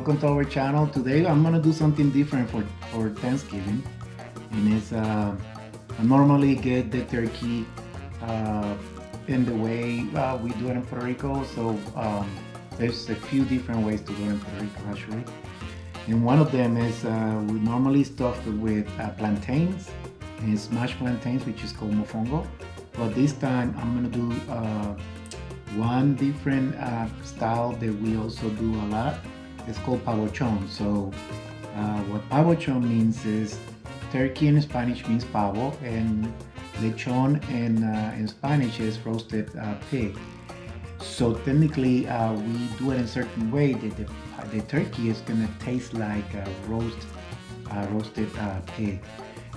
welcome to our channel. Today I'm gonna do something different for Thanksgiving, and it's I normally get the turkey in the way we do it in Puerto Rico. So there's a few different ways to do it in Puerto Rico actually, and one of them is we normally stuff it with plantains and smashed plantains, which is called mofongo. But this time I'm gonna do one different style that we also do a lot. It's called Pavochon. So what Pavochon means is turkey in Spanish means pavo, and lechon in Spanish is roasted pig. So technically we do it in a certain way that the turkey is gonna taste like a roasted pig,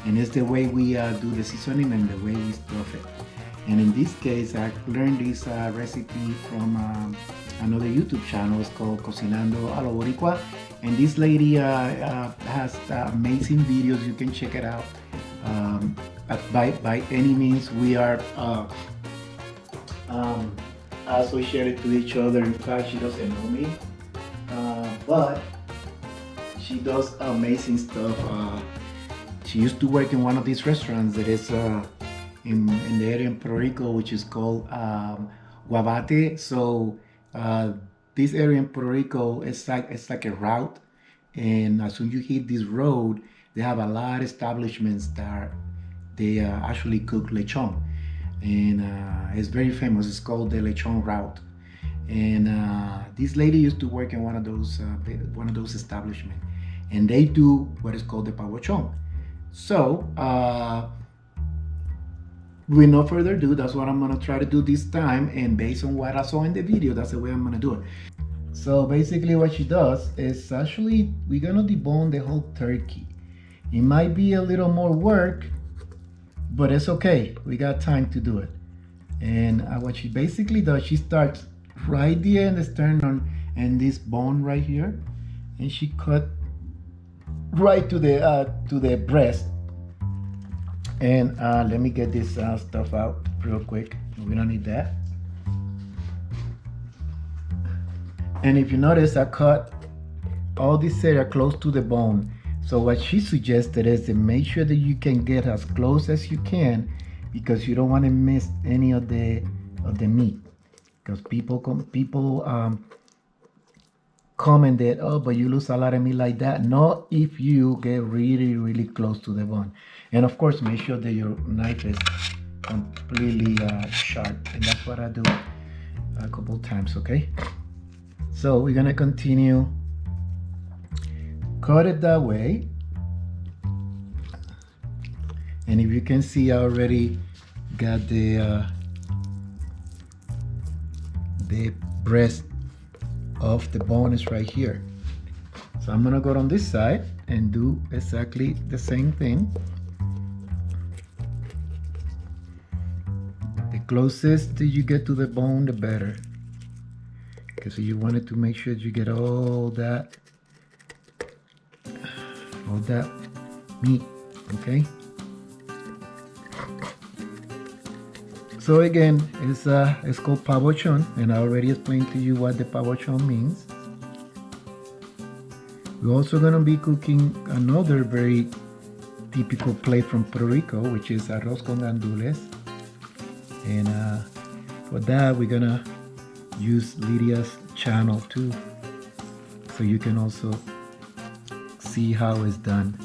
and it's the way we do the seasoning and the way we stuff it. And in this case, I learned this recipe from another YouTube channel. It's called Cocinando a lo Boricua. And this lady has amazing videos. You can check it out. By any means, we are associated to each other. In fact, she doesn't know me. But she does amazing stuff. She used to work in one of these restaurants that is in the area in Puerto Rico, which is called Guabate. So this area in Puerto Rico is like a route, and as soon as you hit this road, they have a lot of establishments that they actually cook lechon, and it's very famous. It's called the lechon route, and this lady used to work in one of those establishments, and they do what is called the pavochon. So with no further ado, that's what I'm gonna try to do this time, and based on what I saw in the video, that's the way I'm gonna do it. So basically what she does is actually we're gonna debone the whole turkey. It might be a little more work, but it's okay, we got time to do it. And what she basically does, she starts right there in the sternum and this bone right here, and she cut right to the breast. And let me get this stuff out real quick. We don't need that. And if you notice, I cut all this area close to the bone. So what she suggested is to make sure that you can get as close as you can, because you don't want to miss any of the meat. Because people commented, oh, but you lose a lot of meat like that. No, if you get really close to the bone. And of course, make sure that your knife is completely sharp. And that's what I do a couple times, okay? So we're gonna continue. Cut it that way. And if you can see, I already got the breast of the bone is right here. So I'm gonna go on this side and do exactly the same thing. The closest that you get to the bone, the better, because you wanted to make sure you get all that meat, okay? So again, it's called Pavochon, and I already explained to you what the Pavochon means. We're also gonna be cooking another very typical plate from Puerto Rico, which is arroz con gandules. And for that, we're gonna use Lydia's channel too, so you can also see how it's done.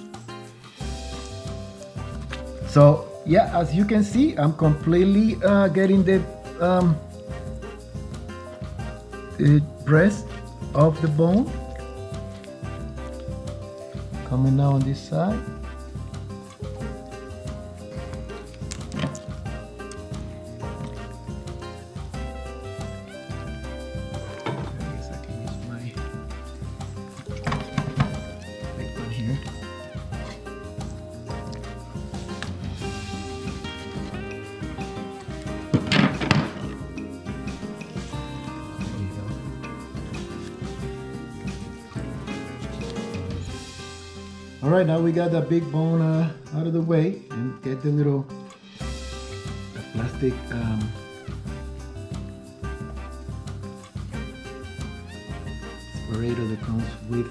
So yeah, as you can see, I'm completely getting the breast of the bone coming now on this side. All right, now we got the big bone out of the way, and get the little plastic burrito that comes with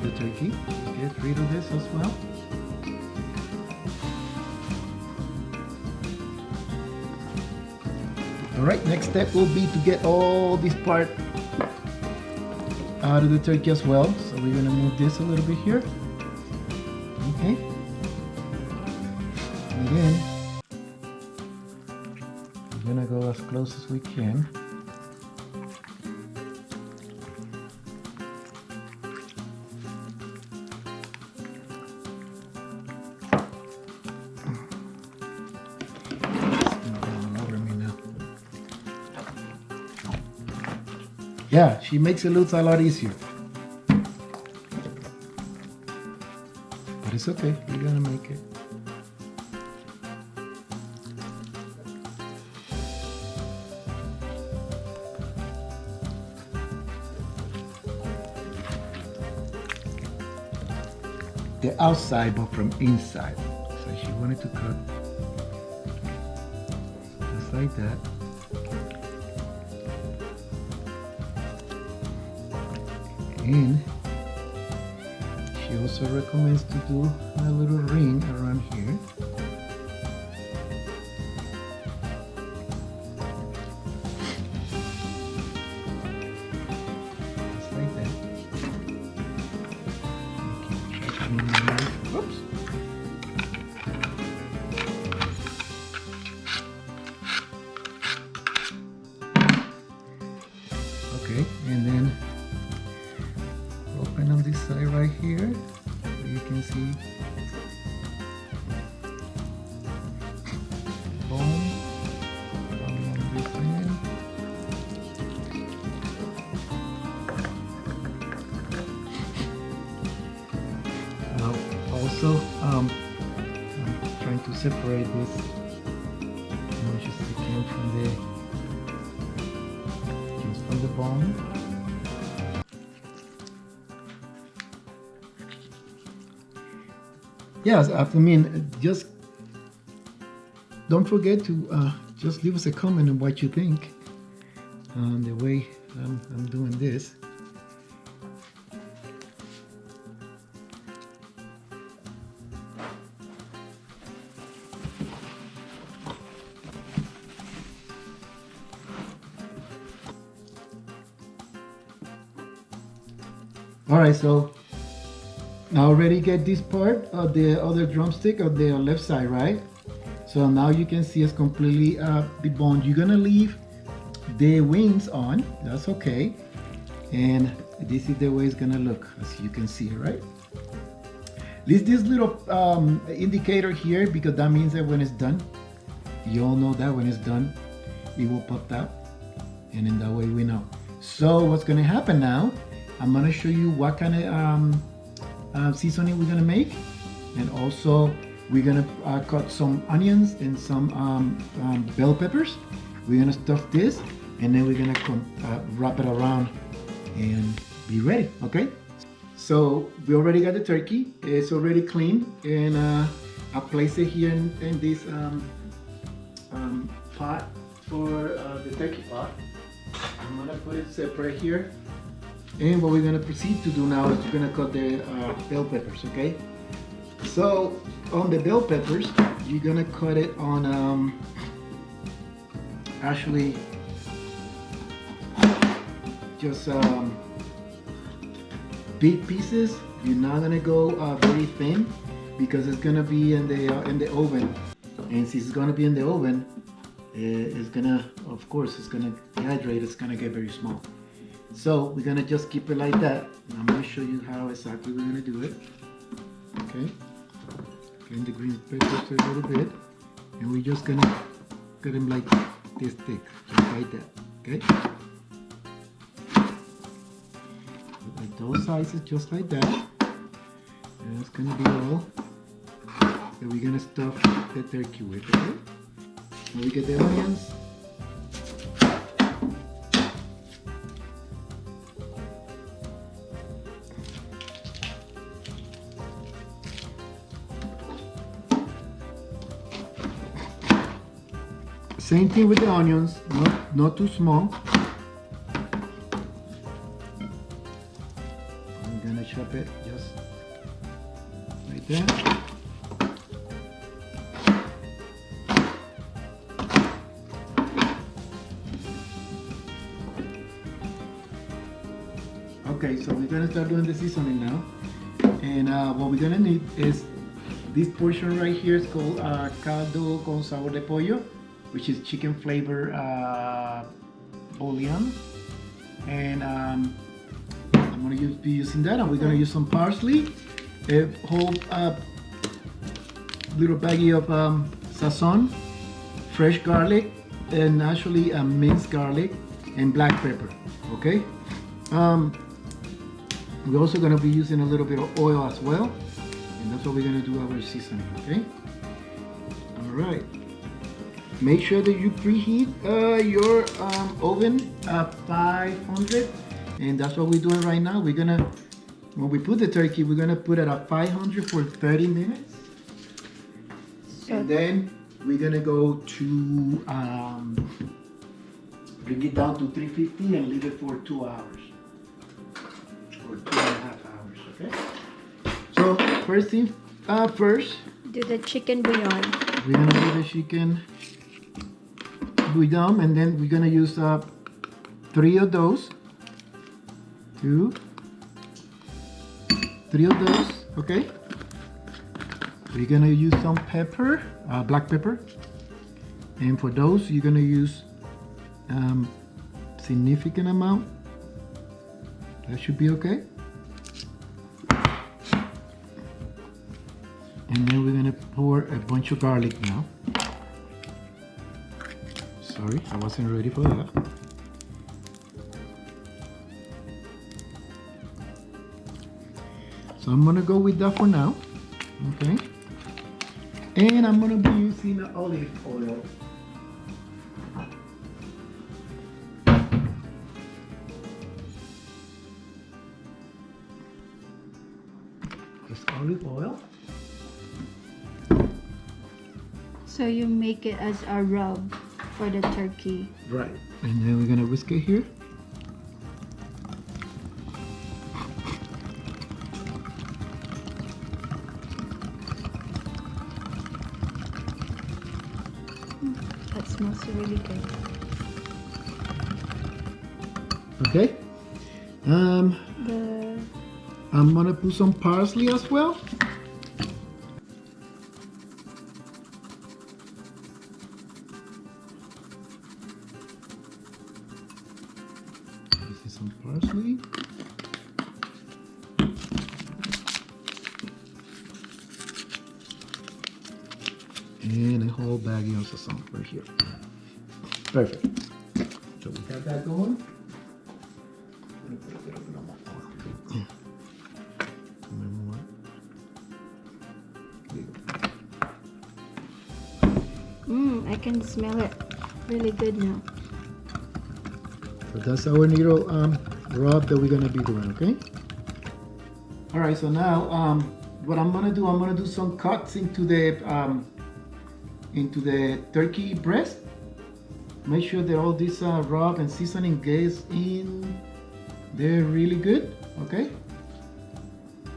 the turkey. Get rid of this as well. All right, next step will be to get all this part out of the turkey as well. So we're gonna move this a little bit here. Okay. And then we're gonna go as close as we can. Yeah, she makes it look a lot easier. But it's okay, we're gonna make it. The outside, but from inside. So she wanted to cut just like that. And she also recommends to do a little ring around here. Just like that. Whoops. Okay, and then open on this side right here, so you can see bone on this end. Also, I'm trying to separate this as much as I can from the bone. Yes, I mean, just don't forget to just leave us a comment on what you think on the way I'm doing this. All right, so now already get this part of the other drumstick of the left side, right? So now you can see it's completely deboned. You're gonna leave the wings on, that's okay. And this is the way it's gonna look, as you can see, right? Leave this little indicator here, because that means that when it's done, you all know that when it's done, it will pop out. And in that way we know. So what's gonna happen now, I'm gonna show you what kind of seasoning we're gonna make, and also we're gonna cut some onions and some bell peppers. We're gonna stuff this, and then we're gonna wrap it around and be ready. Okay, so we already got the turkey. It's already clean, and I place it here in this pot for the turkey pot. I'm gonna put it separate here. And what we're gonna proceed to do now is we're gonna cut the bell peppers, okay? So on the bell peppers, you're gonna cut it on actually just big pieces. You're not gonna go very thin, because it's gonna be in the oven, and since it's gonna be in the oven, it's gonna, of course, it's gonna dehydrate. It's gonna get very small. So we're gonna just keep it like that. And I'm gonna show you how exactly we're gonna do it. Okay. Getting the green peppers a little bit, and we're just gonna cut them like this thick, just like that. Okay. Like those sizes, just like that. And that's gonna be all that we're gonna stuff the turkey with. Okay. Now we get the onions. Same thing with the onions, not too small. gonna chop it just right there. Okay, so we're gonna start doing the seasoning now. And what we're gonna need is this portion right here is called caldo con sabor de pollo, which is chicken flavor bouillon. And I'm gonna be using that, and we're gonna use some parsley, a whole little baggie of sazon, fresh garlic, and actually minced garlic, and black pepper. Okay. We're also gonna be using a little bit of oil as well, and that's what we're gonna do our seasoning. Okay. All right. Make sure that you preheat your oven at 500, and that's what we're doing right now. We're gonna, when we put the turkey, we're gonna put it at 500 for 30 minutes, and then we're gonna go to bring it down to 350 and leave it for 2 hours or 2.5 hours. Okay. So first thing first, do the chicken bouillon. we're gonna do the chicken bouillon, and then we're gonna use 3 of those. 2, 3 of those. Okay. We're gonna use some pepper, black pepper, and for those you're gonna use significant amount. That should be okay. And then we're gonna pour a bunch of garlic now. Sorry, I wasn't ready for that. So I'm gonna go with that for now. Okay. And I'm gonna be using olive oil. Just olive oil. So you make it as a rub for the turkey. Right. And then we're gonna whisk it here. That smells really good. Okay. I'm gonna put some parsley as well. This is some parsley. And a whole baggie of sazon right here. Perfect. So we have that going. I'm gonna put a little bit of more oil. More. I can smell it really good now. So that's our little rub that we're gonna be doing, okay? All right, so now what I'm gonna do some cuts into the turkey breast. Make sure that all this rub and seasoning gets in there really good, okay?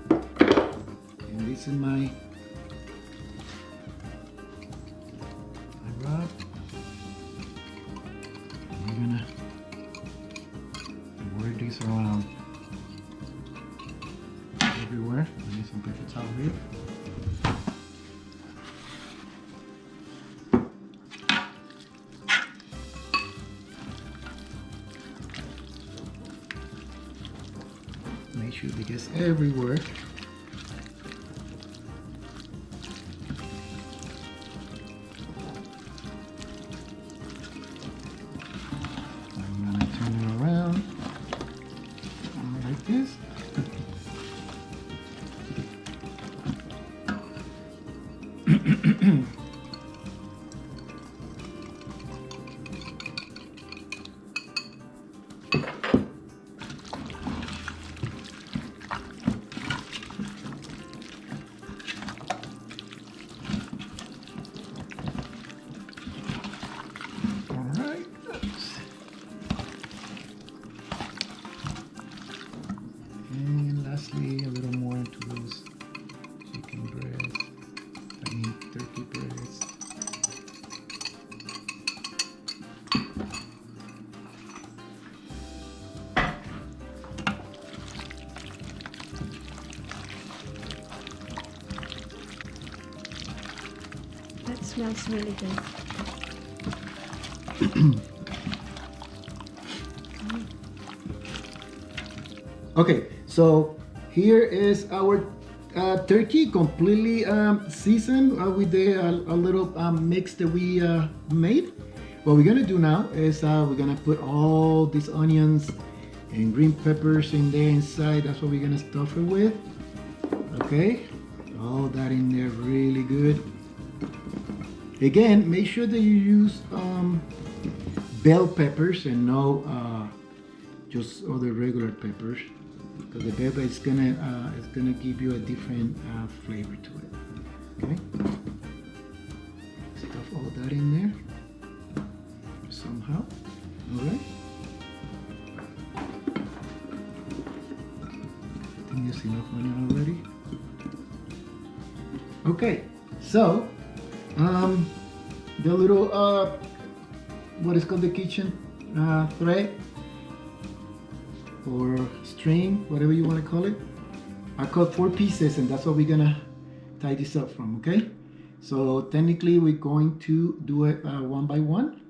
And this is my rub. I'm gonna work this around everywhere. I need some paper towel here. Make sure it gets everywhere. I'm gonna turn it around like this. And lastly, smells really good. Okay, so here is our turkey completely seasoned with a little mix that we made. What we're gonna do now is we're gonna put all these onions and green peppers in there inside. That's what we're gonna stuff it with. Okay, all that in there really good. Again, make sure that you use bell peppers and no just other regular peppers, because the pepper is gonna give you a different flavor to it. Okay, stuff all that in there somehow. All right. I think there's enough onion already. Okay, so the little what is called the kitchen thread or string, whatever you want to call it, I cut 4 pieces, and that's what we're gonna tie this up from. Okay, so technically we're going to do it one by one.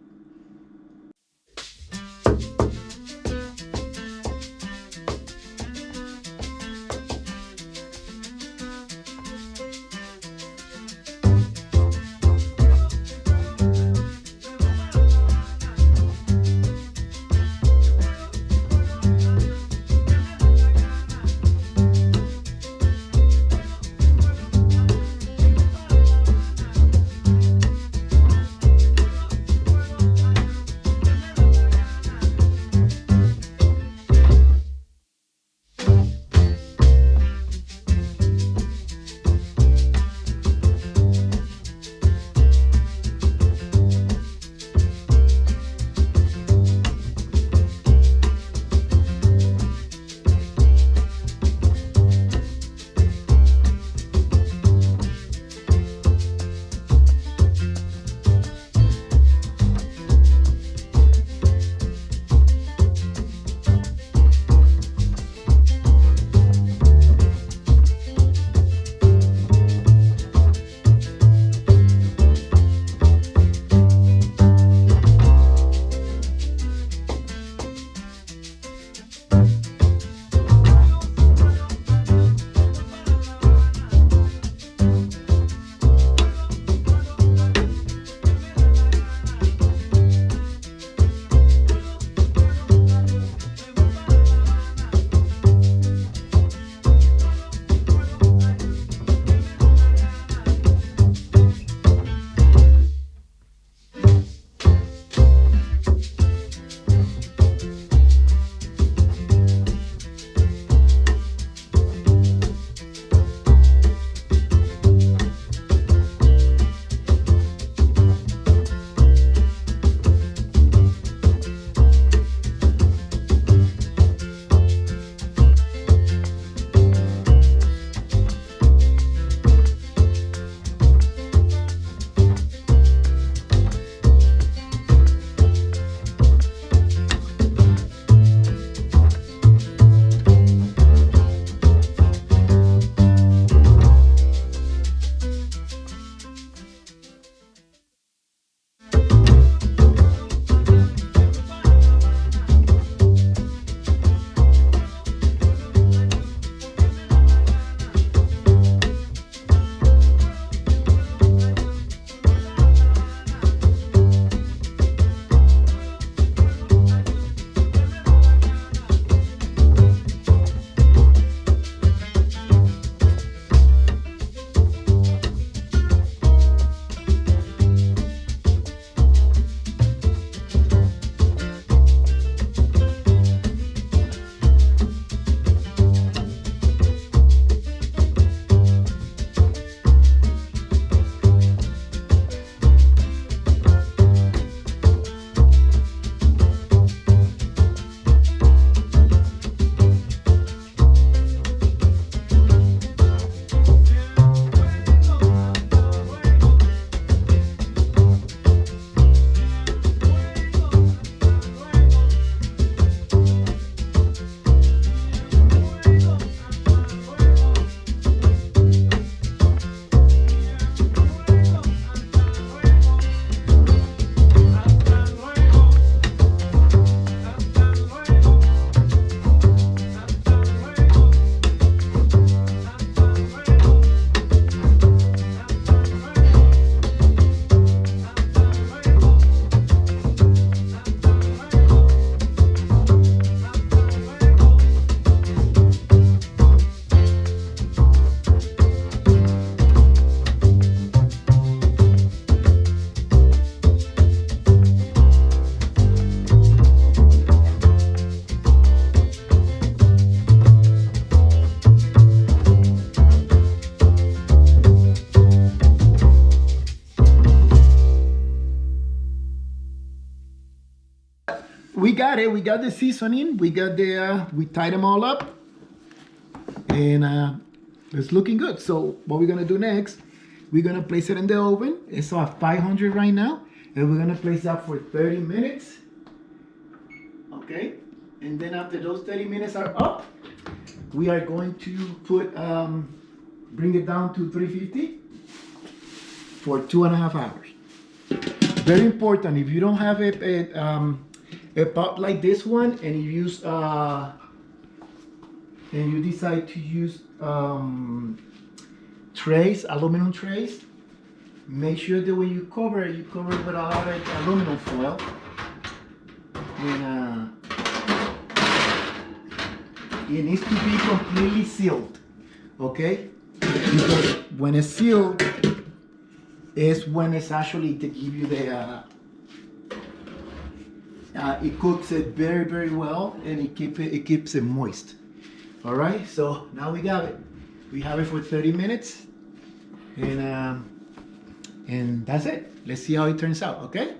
we got it. We got the seasoning. We got the, we tied them all up. And it's looking good. So what we're gonna do next, we're gonna place it in the oven. It's at 500 right now. And we're gonna place that for 30 minutes. Okay? And then after those 30 minutes are up, we are going to put, bring it down to 350 for 2.5 hours. Very important, if you don't have a pot like this one and you use, and you decide to use trays, aluminum trays, make sure that when you cover it with a lot of aluminum foil. And it needs to be completely sealed, okay? Because when it's sealed, is when it's actually to give you the, it cooks it very, very well, and it keeps it moist. All right, so now we got it. We have it for 30 minutes, and that's it. Let's see how it turns out, okay?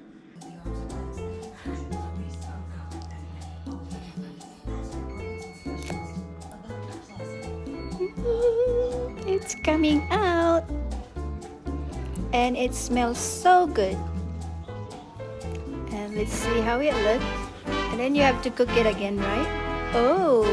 It's coming out. And it smells so good. And let's see how it looks. And then you have to cook it again, right? Oh.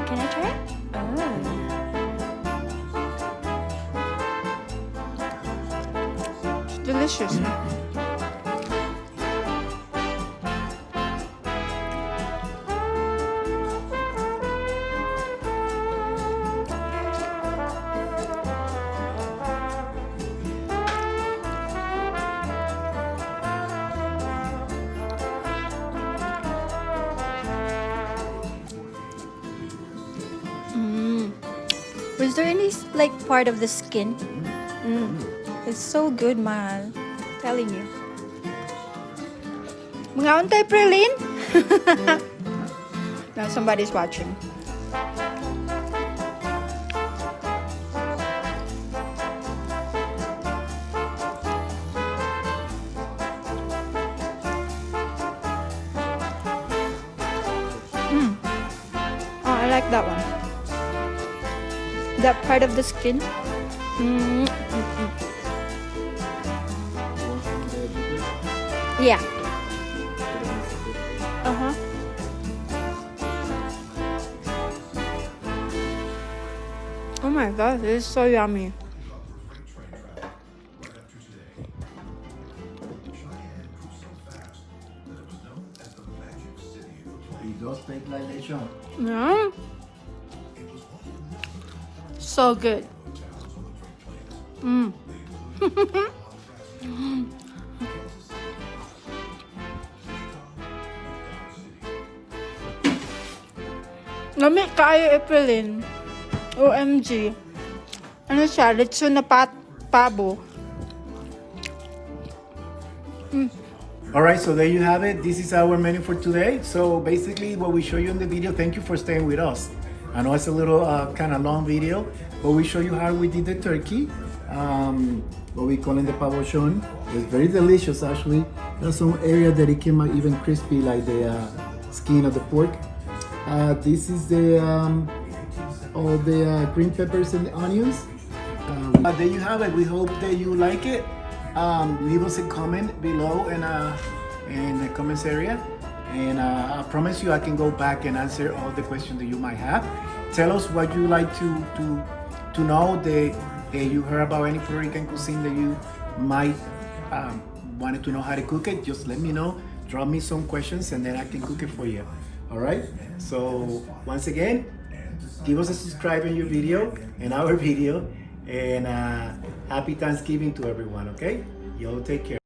Can I try? Oh. It's delicious. Was there any like part of the skin? It's so good, man. Telling you. Mga untay pralin. Now somebody's watching. Oh, I like that one. That part of the skin. Yeah. Uh-huh. Oh my god, this is so yummy. It does taste like lechon. Yeah. So good. Lami kayo Epilin. OMG. Ano siya? Lechon na pabo. All right, so there you have it. This is our menu for today. So basically what we show you in the video, thank you for staying with us. I know it's a little kind of long video, but we show you how we did the turkey. What we call in the Pavochon. It's very delicious actually. There's some area that it came out even crispy like the skin of the pork. This is the all the green peppers and the onions. There you have it. We hope that you like it. Leave us a comment below in the comments area, and I promise you I can go back and answer all the questions that you might have. Tell us what you like to know that you heard about any Puerto Rican cuisine that you might wanted to know how to cook it. Just let me know. Drop me some questions and then I can cook it for you. All right. So once again, give us a subscribe in your video, in our video, and happy Thanksgiving to everyone. Okay. Y'all take care.